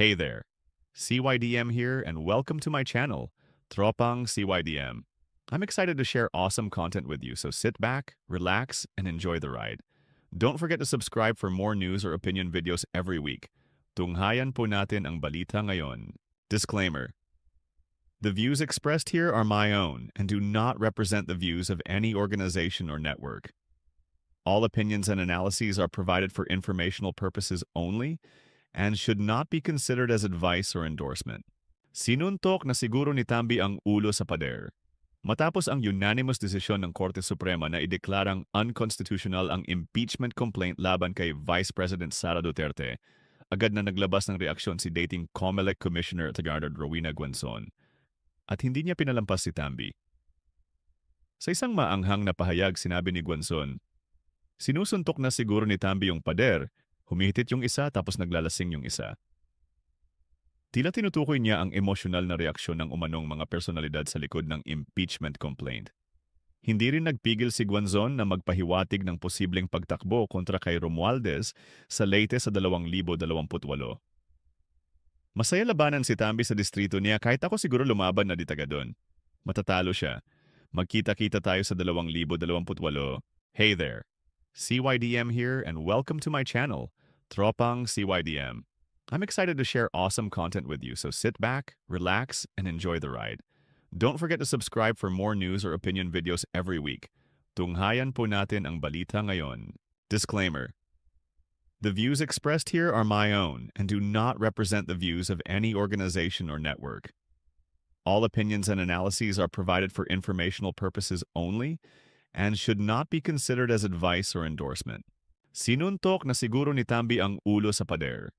Hey there, CYDM here and welcome to my channel, Tropang CYDM. I'm excited to share awesome content with you, so sit back, relax, and enjoy the ride. Don't forget to subscribe for more news or opinion videos every week. Tunghayan po natin ang balita ngayon. Disclaimer: the views expressed here are my own and do not represent the views of any organization or network. All opinions and analyses are provided for informational purposes only and should not be considered as advice or endorsement. Sinuntok na siguro ni Tambi ang ulo sa pader. Matapos ang unanimous desisyon ng Korte Suprema na ideklarang unconstitutional ang impeachment complaint laban kay Vice President Sara Duterte, agad na naglabas ng reaksyon si dating COMELEC Commissioner Tagardad Rowena Guanzon. At hindi niya pinalampas si Tambi. Sa isang maanghang na pahayag, sinabi ni Guanzon, "Sinusuntok na siguro ni Tambi yung pader, humihitit yung isa tapos naglalasing yung isa." Tila tinutukoy niya ang emosyonal na reaksyon ng umanong mga personalidad sa likod ng impeachment complaint. Hindi rin nagpigil si Guanzon na magpahiwatig ng posibleng pagtakbo kontra kay Romualdez sa Leyte sa 2028. Masaya labanan si Tambi sa distrito niya, kahit ako siguro lumaban na di taga doon. Matatalo siya. Magkita-kita tayo sa 2028. Hey there, CYDM here and welcome to my channel, Tropang CYDM. I'm excited to share awesome content with you, so sit back, relax, and enjoy the ride. Don't forget to subscribe for more news or opinion videos every week. Tunghayan po natin ang balita ngayon. Disclaimer: the views expressed here are my own and do not represent the views of any organization or network. All opinions and analyses are provided for informational purposes only and should not be considered as advice or endorsement. Sinuntok na siguro ni Tambi ang ulo sa pader.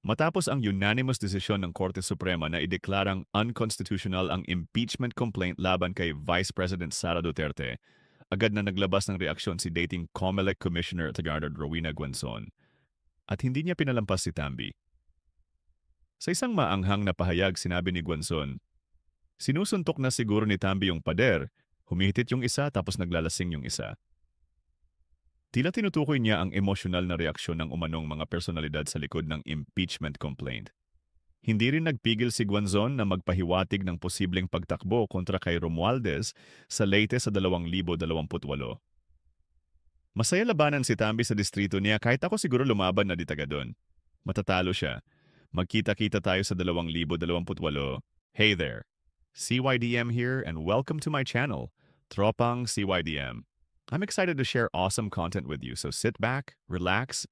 Matapos ang unanimous desisyon ng Korte Suprema na ideklarang unconstitutional ang impeachment complaint laban kay Vice President Sara Duterte, agad na naglabas ng reaksyon si dating COMELEC Commissioner Tagardad Rowena Guanzon. At hindi niya pinalampas si Tambi. Sa isang maanghang na pahayag, sinabi ni Guanzon, "Sinusuntok na siguro ni Tambi yung pader, humihitit yung isa tapos naglalasing yung isa." Tila tinutukoy niya ang emosyonal na reaksyon ng umanong mga personalidad sa likod ng impeachment complaint. Hindi rin nagpigil si Guanzon na magpahiwatig ng posibleng pagtakbo kontra kay Romualdez sa Leyte sa 2028. Masaya labanan si Tambi sa distrito niya, kahit ako siguro lumaban na di taga doon. Matatalo siya. Magkita-kita tayo sa 2028. Hey there, CYDM here and welcome to my channel, Tropang CYDM. I'm excited to share awesome content with you, so sit back, relax,